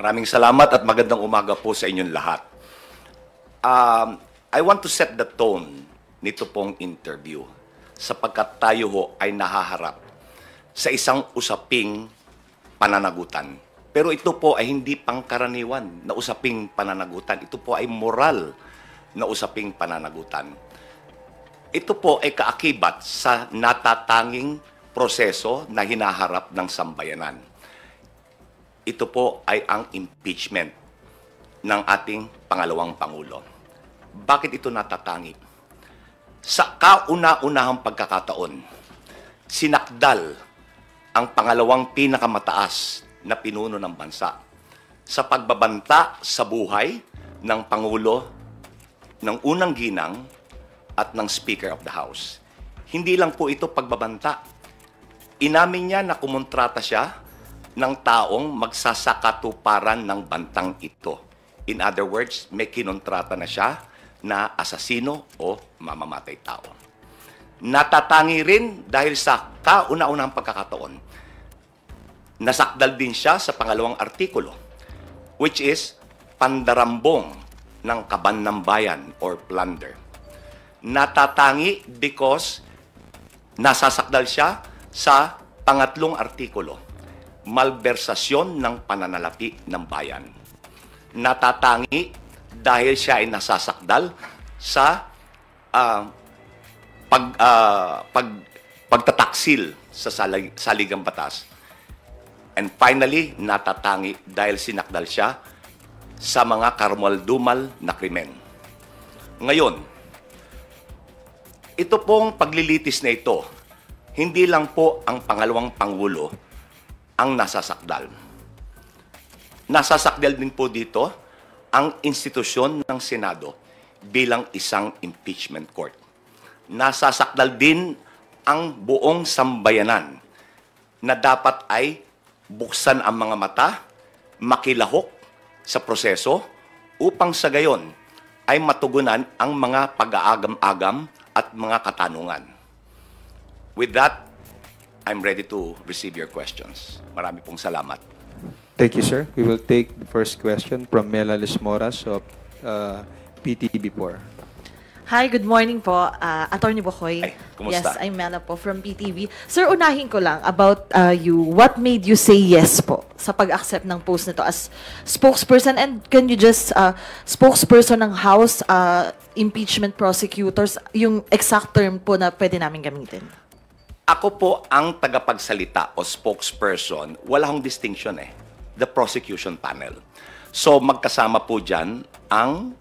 Maraming salamat at magandang umaga po sa inyong lahat. I want to set the tone nito pong interview sapagkat tayo ho ay nahaharap sa isang usaping pananagutan. Pero ito po ay hindi pangkaraniwan na usaping pananagutan. Ito po ay moral na usaping pananagutan. Ito po ay kaakibat sa natatanging proseso na hinaharap ng sambayanan. Ito po ay ang impeachment ng ating pangalawang Pangulo. Bakit ito natatangi? Sa kauna-unahang pagkakataon, sinakdal ang pangalawang pinakamataas na pinuno ng bansa sa pagbabanta sa buhay ng Pangulo, ng unang ginang at ng Speaker of the House. Hindi lang po ito pagbabanta. Inamin niya na kumontrata siya ng taong magsasakatuparan ng bantang ito. In other words, may kinontrata na siya na asasino o mamamatay tao. Natatangi rin dahil sa kauna-unahang pagkakataon. Nasakdal din siya sa pangalawang artikulo, which is pandarambong ng kaban ng bayan or plunder. Natatangi because nasasakdal siya sa pangatlong artikulo, malbersasyon ng pananalapi ng bayan. Natatangi dahil siya ay nasasakdal sa pagtataksil sa saligang batas. And finally, natatangi dahil sinakdal siya sa mga karumal-dumal na krimen. Ngayon, ito pong paglilitis na ito, hindi lang po ang pangalawang Pangulo ang nasasakdal. Nasasakdal din po dito ang institusyon ng Senado bilang isang impeachment court. Nasasakdal din ang buong sambayanan na dapat ay buksan ang mga mata, makilahok sa proseso upang sa gayon ay matugunan ang mga pag-aagam-agam at mga katanungan. With that, I'm ready to receive your questions. Marami pong salamat. Thank you, sir. We will take the first question from Mela Lismoras of PTV4. Hi, good morning po. Attorney Bokoy. Ay, kumusta? Yes, I'm Mela po from PTV. Sir, unahin ko lang about you. What made you say yes po sa pag-accept ng post nito as spokesperson? And can you just, spokesperson ng House impeachment prosecutors, yung exact term po na pwede namin gamitin? Ako po ang tagapagsalita o spokesperson, wala akong distinction the prosecution panel. So magkasama po dyan ang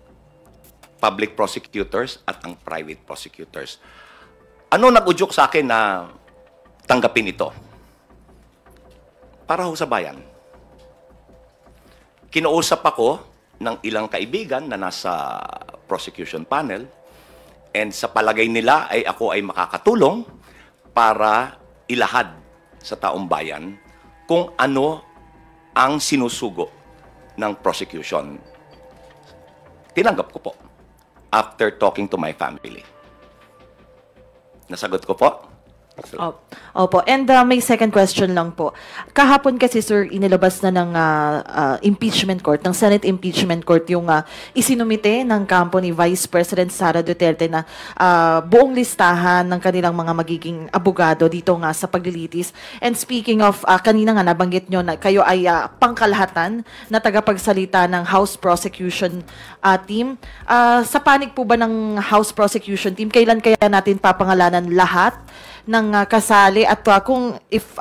public prosecutors at ang private prosecutors. Ano nag-udyok sa akin na tanggapin ito? Para ho sa bayan. Kinausap ako ng ilang kaibigan na nasa prosecution panel and sa palagay nila ay ako ay makakatulong para ilahad sa taong bayan kung ano ang sinusugo ng prosecution. Tinanggap ko po after talking to my family. Nasagot ko po? Opo. And may second question lang po. Kahapon kasi, sir, inilabas na ng impeachment court, ng Senate impeachment court, yung isinumite ng kampo ni Vice President Sara Duterte na buong listahan ng kanilang mga magiging abogado dito nga sa paglilitis. And speaking of, kanina nga nabanggit nyo na kayo ay pangkalahatan na tagapagsalita ng House Prosecution Team. Sa panig po ba ng House Prosecution Team, kailan kaya natin papangalanan lahat ng kasali at kung if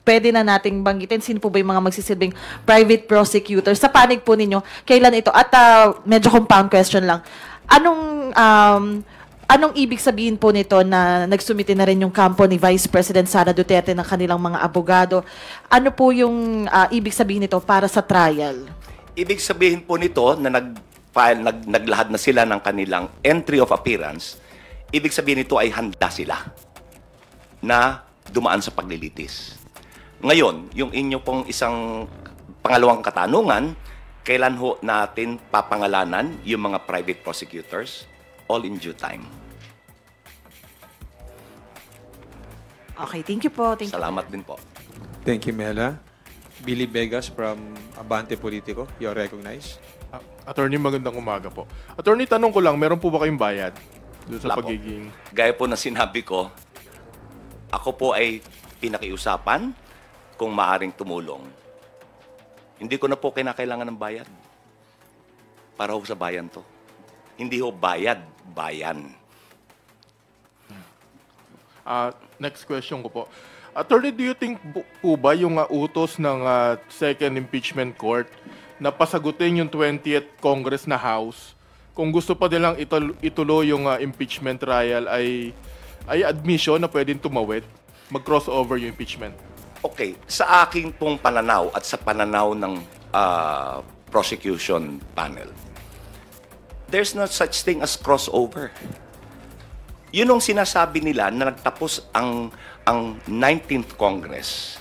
pwede na nating banggitin, sino po ba yung mga magsisilbing private prosecutor? Sa panig po ninyo, kailan ito? At medyo compound question lang. Anong ibig sabihin po nito na nagsumite na rin yung kampo ni Vice President Sara Duterte ng kanilang mga abogado? Ano po yung ibig sabihin nito para sa trial? Ibig sabihin po nito na naglahad na sila ng kanilang entry of appearance. Ibig sabihin nito ay handa sila na dumaan sa paglilitis. Ngayon, yung inyo pong isang pangalawang katanungan, kailan ho natin papangalanan yung mga private prosecutors? All in due time. Okay, thank you po. Thank you. Salamat din po. Thank you, Mela. Billy Vegas from Abante Politico. You're recognized. Attorney, magandang umaga po. Attorney, tanong ko lang, meron po ba kayong bayad doon sa Wala po. pagiging... Gaya po na sinabi ko, ako po ay pinakiusapan kung maaring tumulong. Hindi ko na po kinakailangan ng bayad. Para ho sa bayan to. Hindi ho bayad, bayan. Next question ko po. Attorney, do you think po ba yung utos ng second impeachment court na pasagutin yung 20th Congress na House, kung gusto pa nilang ituloy yung impeachment trial ay admission na pwedeng tumawid, mag-crossover yung impeachment? Okay, sa aking pong pananaw at sa pananaw ng prosecution panel, there's no such thing as crossover. Yun ang sinasabi nila na nagtapos ang 19th Congress.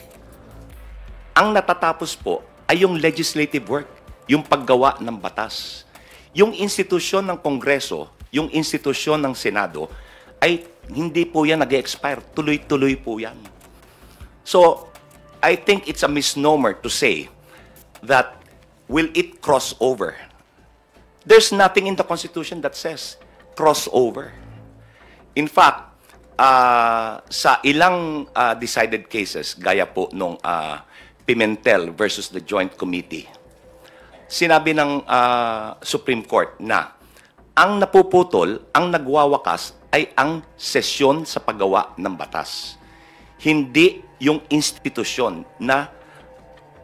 Ang natatapos po ay yung legislative work, yung paggawa ng batas. Yung institusyon ng Kongreso, yung institusyon ng Senado, ay hindi po yan nag-expire. Tuloy-tuloy po yan. So, I think it's a misnomer to say that will it cross over? There's nothing in the Constitution that says crossover. In fact, sa ilang decided cases, gaya po nung Pimentel versus the Joint Committee, sinabi ng Supreme Court na ang napuputol, ang nagwawakas ay ang sesyon sa paggawa ng batas. Hindi yung institusyon na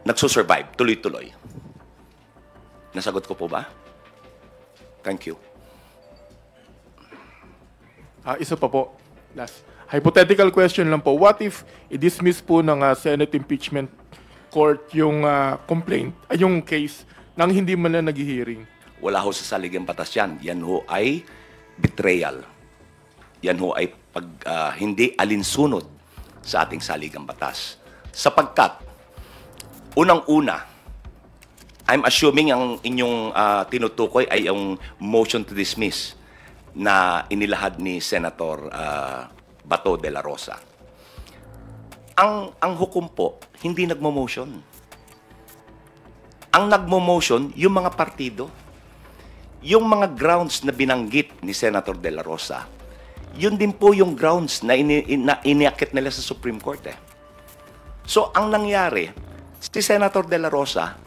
nagsusurvive, tuloy-tuloy. Nasagot ko po ba? Thank you. Isa pa po. Last. Hypothetical question lang po. What if i-dismiss po ng Senate Impeachment Court yung complaint, yung case, nang hindi man na nag-hearing? Wala ho sa saligang batas yan. Yan ho ay betrayal. Yan ho ay hindi alinsunod sa ating saligang batas. Sapagkat, unang-una, I'm assuming ang inyong tinutukoy ay yung motion to dismiss na inilahad ni Senator Bato de la Rosa. Ang hukom po, hindi nagmo-motion. Ang nagmo-motion, yung mga partido. Yung mga grounds na binanggit ni Senator de la Rosa, yun din po yung grounds na iniakit nila sa Supreme Court. So, ang nangyari, si Senator de la Rosa,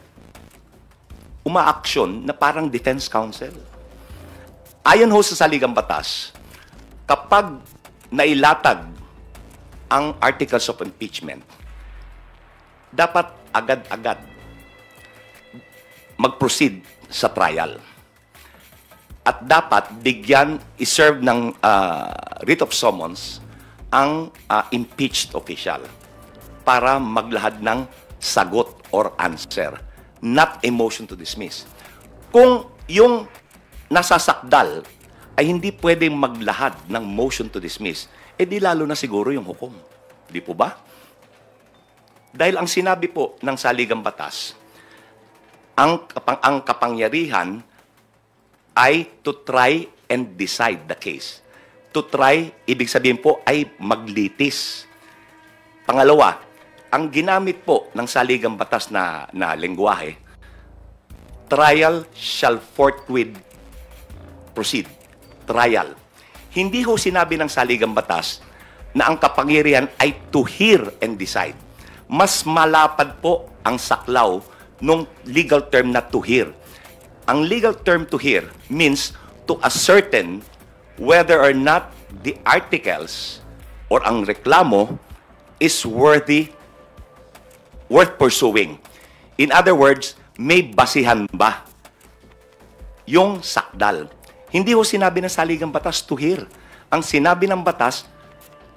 umaaksyon na parang defense counsel. Ayon ho sa saligang batas, kapag nailatag ang articles of impeachment, dapat agad-agad mag-proceed sa trial. At dapat bigyan, iserve ng writ of summons ang impeached official para maglahad ng sagot or answer, not a motion to dismiss. Kung yung nasasakdal ay hindi pwedeng maglahad ng motion to dismiss, di lalo na siguro yung hukom. Di po ba? Dahil ang sinabi po ng saligang batas, ang kapangyarihan ay to try and decide the case. To try, ibig sabihin po ay maglitis. Pangalawa, ang ginamit po ng saligang batas na lengguwahe, trial shall forthwith proceed. Trial. Hindi ho sinabi ng saligang batas na ang kapangyarihan ay to hear and decide. Mas malapad po ang saklaw nung legal term na to hear. Ang legal term to hear means to ascertain whether or not the articles or ang reklamo is worth pursuing. In other words, may basihan ba yung sakdal? Hindi ho sinabi ng saligang batas to hear. Ang sinabi ng batas,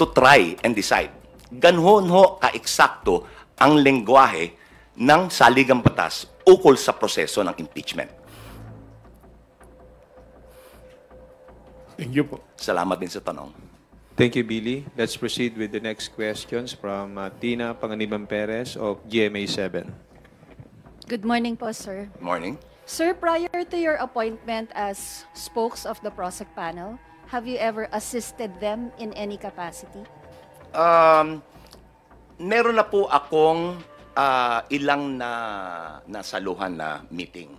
to try and decide. Ganhon ho ka-eksakto ang lengguwahe ng saligang batas ukol sa proseso ng impeachment. Thank you po. Salamat din sa tanong. Thank you, Billy. Let's proceed with the next questions from Tina Panganiban Perez of GMA7. Good morning po, sir. Morning. Sir, prior to your appointment as spokes of the PROSEC panel, have you ever assisted them in any capacity? Meron na po akong ilang nasaluhan na meeting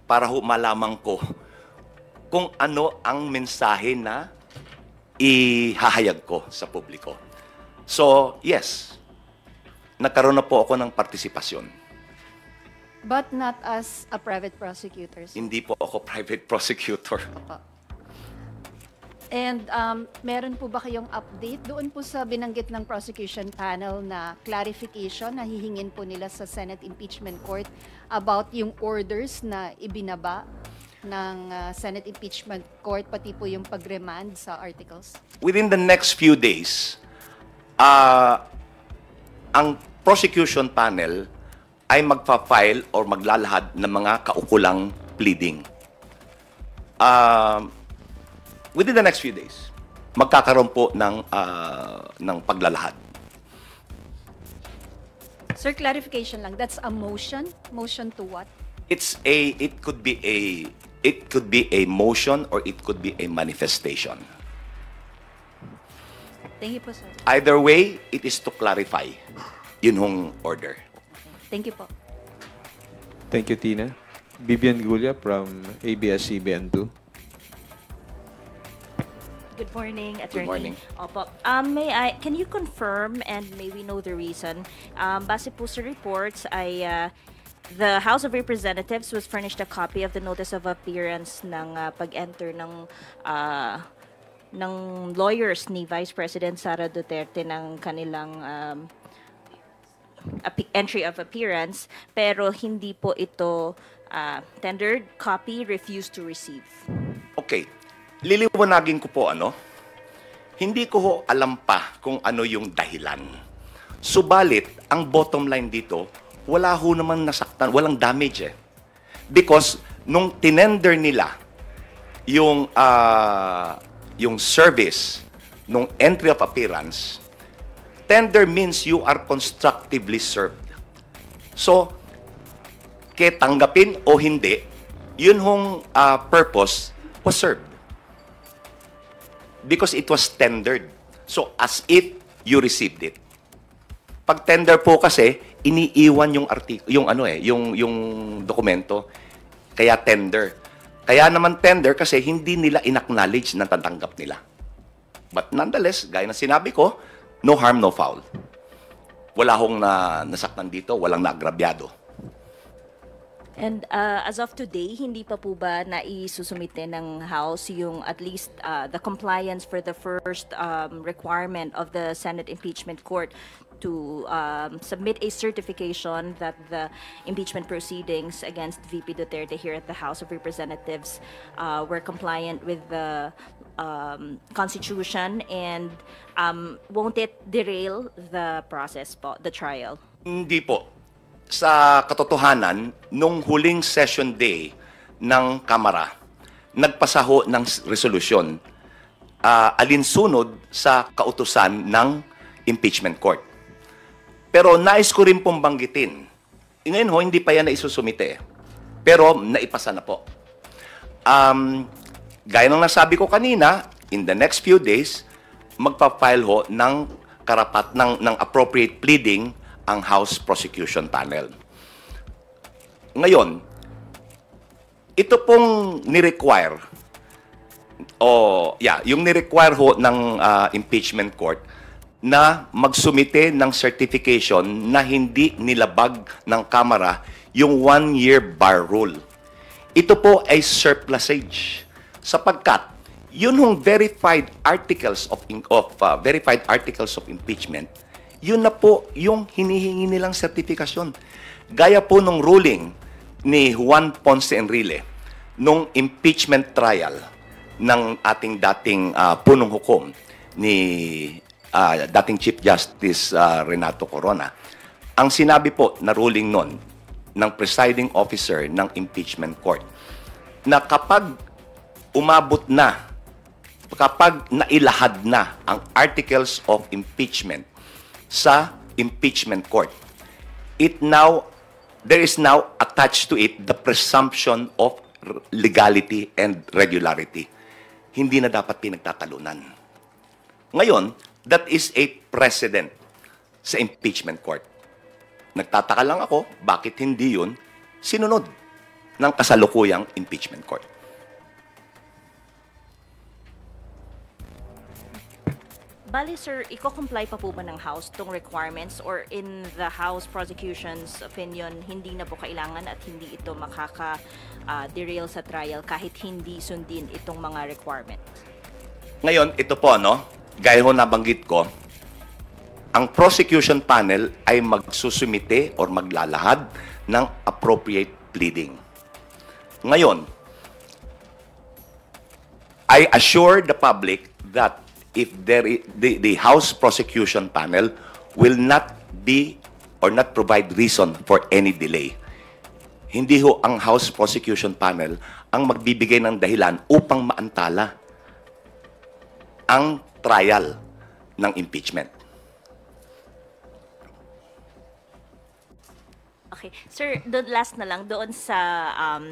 para ho malaman ko kung ano ang mensahe na ihahayag ko sa publiko. So, yes, nagkaroon na po ako ng partisipasyon. But not as a private prosecutor. Sir. Hindi po ako private prosecutor. And meron po ba kayong update doon po sa binanggit ng prosecution panel na clarification na hihingin po nila sa Senate Impeachment Court about yung orders na ibinaba ng Senate Impeachment Court, pati po yung pag-remand sa articles? Within the next few days, ang prosecution panel ay magpa-file or maglalahad ng mga kaukulang pleading. Within the next few days, magkakaroon po ng paglalahad. Sir, clarification lang. That's a motion? Motion to what? It could be a motion or it could be a manifestation. Thank you po, sir. Either way, it is to clarify yun hong order. Thank you po. Thank you, Tina. Vivian Gulia from ABS-CBN2. Good morning, Attorney. morning. Opo. Can you confirm and may we know the reason? Base po sa reports ay the House of Representatives was furnished a copy of the notice of appearance ng pag-enter ng lawyers ni Vice President Sara Duterte ng kanilang entry of appearance, pero hindi po ito tendered, copy, refused to receive. Okay. Liliwanagin ko po hindi ko ho alam pa kung ano yung dahilan. Subalit, ang bottom line dito, wala ho naman nasaktan, walang damage eh. Because nung tinender nila yung service nung entry of appearance, tender means you are constructively served. So, tanggapin o hindi, yun hong purpose was served. Because it was tendered. So, as if you received it. Pag tender po kasi, iniiwan yung dokumento, kaya tender. Kaya naman tender kasi hindi nila in-acknowledge na tatanggap nila. But nonetheless, gaya ng sinabi ko, no harm, no foul. Wala hong nasaktan dito, walang naagrabyado. And as of today, hindi pa po ba naisusumite ng House yung at least the compliance for the first requirement of the Senate Impeachment Court to submit a certification that the impeachment proceedings against VP Duterte here at the House of Representatives were compliant with the Constitution, and won't it derail the process po, the trial? Hindi po. Sa katotohanan, nung huling session day ng Kamara, nagpasaho ng resolusyon alinsunod sa kautusan ng impeachment court. Pero nais ko rin pong banggitin. Ngayon hindi pa yan naisusumite. Pero naipasa na po. Gaya ng nasabi ko kanina, in the next few days, magpa-file ho ng ng appropriate pleading ang House Prosecution Panel. Ngayon, ito pong ni-require, yung ni-require ho ng impeachment court na magsumite ng certification na hindi nilabag ng Kamara yung 1-year bar rule. Ito po ay surplusage sapagkat yun hong verified articles of impeachment, yun na po yung hinihingi nilang sertifikasyon. Gaya po nung ruling ni Juan Ponce Enrile nung impeachment trial ng ating dating punong hukom ni dating Chief Justice Renato Corona. Ang sinabi po na ruling nun ng presiding officer ng impeachment court na kapag nailahad na ang articles of impeachment sa impeachment court, there is now attached to it the presumption of legality and regularity. Hindi na dapat pinagtatalunan. Ngayon, that is a precedent sa impeachment court. Nagtataka lang ako, bakit hindi yun sinunod ng kasalukuyang impeachment court? Bali, sir, i-comply pa po ba ng House tong requirements, or in the House prosecution's opinion, hindi na po kailangan at hindi ito makaka-derail sa trial kahit hindi sundin itong mga requirements? Ngayon, ito po, gaya ho nabanggit ko, ang prosecution panel ay magsusumite or maglalahad ng appropriate pleading. Ngayon, I assure the public that if the House prosecution panel will not be or not provide reason for any delay. Hindi ho ang House prosecution panel ang magbibigay ng dahilan upang maantala ang trial ng impeachment. Okay. Sir, last na lang, doon sa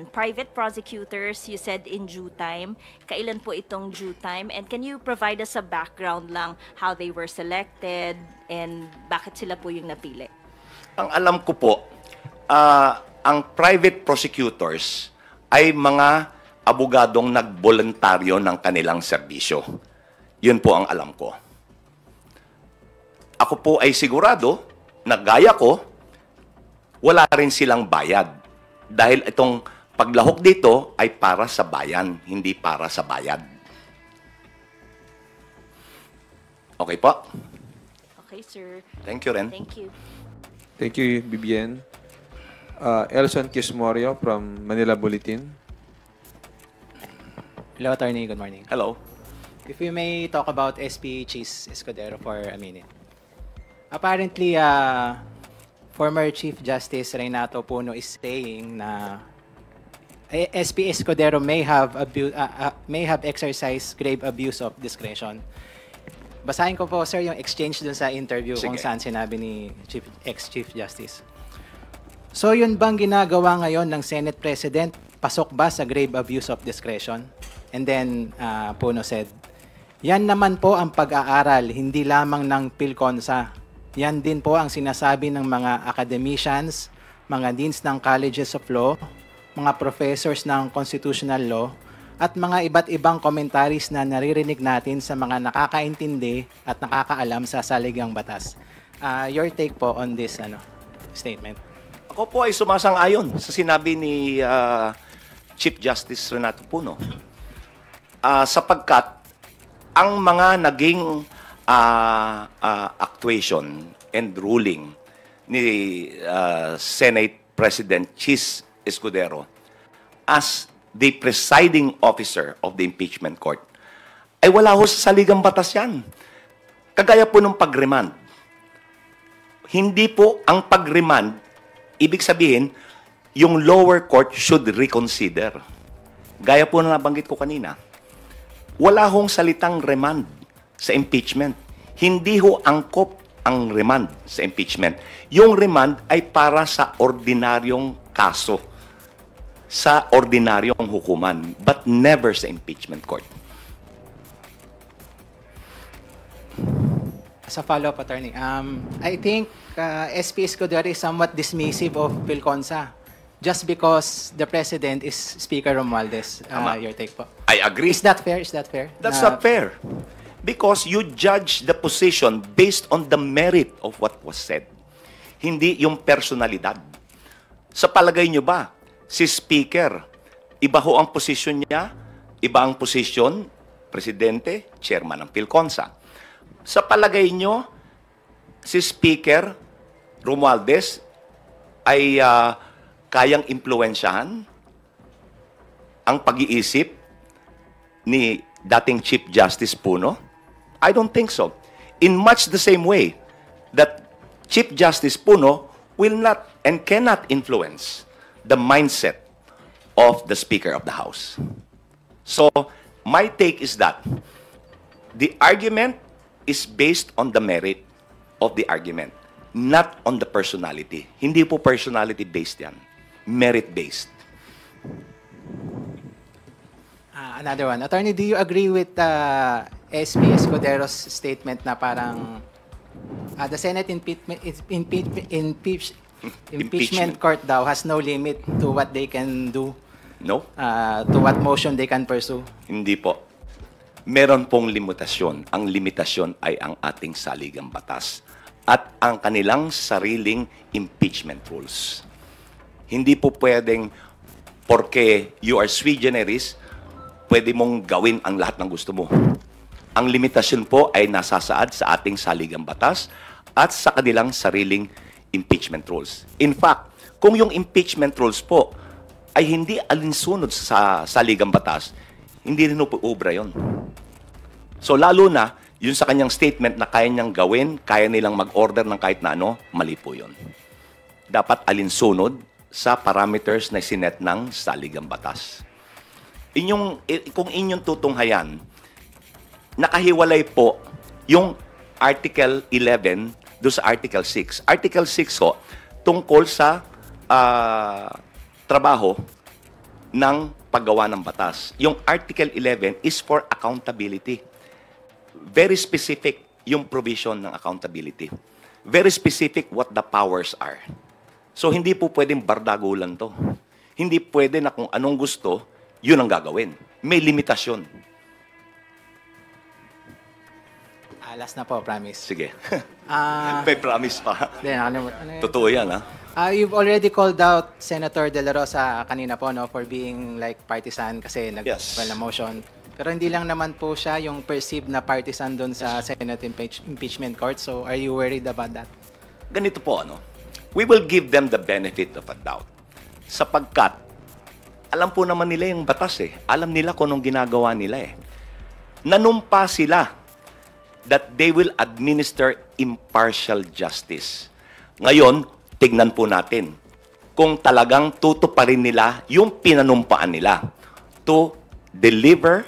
private prosecutors, you said in due time. Kailan po itong due time? And can you provide us a background lang how they were selected and bakit sila po yung napili? Ang alam ko po, ang private prosecutors ay mga abogadong nagboluntaryo ng kanilang serbisyo. Yun po ang alam ko. Ako po ay sigurado na gaya ko, wala rin silang bayad. Dahil itong paglahok dito ay para sa bayan, hindi para sa bayad. Okay po? Okay, sir. Thank you rin. Thank you. Thank you, Bibian. Elson Kismorio from Manila Bulletin. Hello, Attorney. Good morning. Hello. If we may talk about SP Chis Escudero for a minute. Apparently, former Chief Justice Renato Puno is saying na SP Escudero may have exercised grave abuse of discretion. Basahin ko po, sir, yung exchange dun sa interview kung Sige. saan sinabi ni ex-Chief Justice. So yun bang ginagawa ngayon ng Senate President? Pasok ba sa grave abuse of discretion? And then Puno said, yan naman po ang pag-aaral, hindi lamang ng PhilConsa. Yan din po ang sinasabi ng mga academicians, mga deans ng colleges of law, mga professors ng constitutional law, at mga iba't ibang commentaries na naririnig natin sa mga nakakaintindi at nakakaalam sa saligang batas. Your take po on this statement? Ako po ay sumasang-ayon sa sinabi ni Chief Justice Renato Puno. Sapagkat ang mga naging actuation and ruling ni Senate President Chis Escudero as the presiding officer of the impeachment court ay wala ho sa saligang batas yan. Kagaya po ng pag-remand. Hindi po ang pag-remand, ibig sabihin, yung lower court should reconsider. Gaya po na nabanggit ko kanina. Wala hong salitang remand sa impeachment. Hindi ho angkop ang remand sa impeachment. Yung remand ay para sa ordinaryong kaso, sa ordinaryong hukuman, but never sa impeachment court. As a follow-up, Attorney, I think SP Escudero is somewhat dismissive of PhilConsa just because the President is Speaker Romualdez. Your take po. I agree. Is that fair? Is that fair? That's not fair. Because you judge the position based on the merit of what was said. Hindi yung personalidad. Sa palagay nyo ba, si Speaker, iba ho ang posisyon niya, iba ang posisyon, Presidente, Chairman ng PhilConsa. Sa palagay nyo, si Speaker Romualdez ay kayang impluwensyahan ang pag-iisip ni dating Chief Justice Puno? I don't think so. In much the same way that Chief Justice Puno will not and cannot influence the mindset of the Speaker of the House. So, my take is that the argument is based on the merit of the argument, not on the personality. Hindi po personality-based yan. Merit-based. Another one. Attorney, do you agree with SP Escudero's statement na parang the Senate Impeachment court daw has no limit to what they can do, No? to what motion they can pursue. Hindi po. Meron pong limitasyon. Ang limitasyon ay ang ating saligang batas at ang kanilang sariling impeachment rules. Hindi po pwedeng porque you are sui generis, pwede mong gawin ang lahat ng gusto mo. Ang limitasyon po ay nasasaad sa ating saligang batas at sa kanilang sariling impeachment rules. In fact, kung yung impeachment rules po ay hindi alinsunod sa saligang batas, hindi rin po obra yun. So lalo na, yun sa kanyang statement na kaya niyang gawin, kaya nilang mag-order ng kahit na ano, mali po yun. Dapat alinsunod sa parameters na sinet ng saligang batas. Kung inyong tutunghayan, nakahiwalay po yung Article 11 do sa Article 6. Article 6 ho, tungkol sa trabaho ng paggawa ng batas. Yung Article 11 is for accountability. Very specific yung provision ng accountability. Very specific what the powers are. So hindi po pwedeng bardagulan to. Hindi pwede na kung anong gusto, yun ang gagawin. May limitasyon. Last na po, promise. Sige. Ah, May promise pa. Then, ano yun? Totoo yan, ha? You've already called out Senator De La Rosa kanina po, no, for being like partisan kasi Yes. nag-file na motion. Pero hindi lang naman po siya yung perceived na partisan doon sa Senate impeachment court. So, are you worried about that? Ganito po, ano? We will give them the benefit of a doubt. Sapagkat, alam po naman nila yung batas eh. Alam nila kung anong ginagawa nila eh. Nanumpa sila that they will administer impartial justice. Ngayon, tignan po natin kung talagang tutuparin nila yung pinanumpaan nila to deliver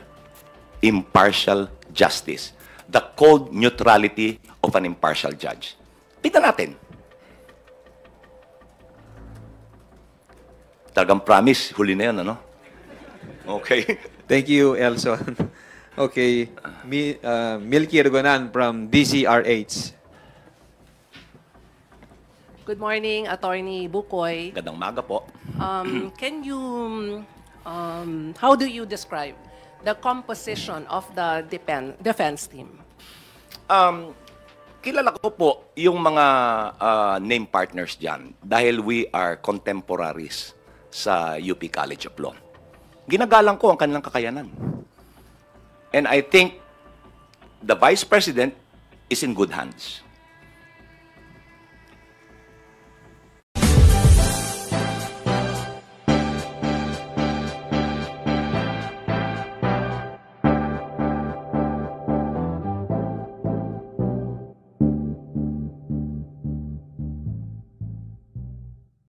impartial justice. The cold neutrality of an impartial judge. Tignan natin. Talagang promise, huli na yun, ano? Okay. Thank you, Elson. Okay, Milky Ergonan from DCRH. Good morning, Attorney Bukoy. Gandang maga po. Can you, how do you describe the composition of the defense team? Kilala ko po yung mga name partners dyan dahil we are contemporaries sa UP College of Law. Ginagalang ko ang kanilang kakayanan. And I think the Vice President is in good hands.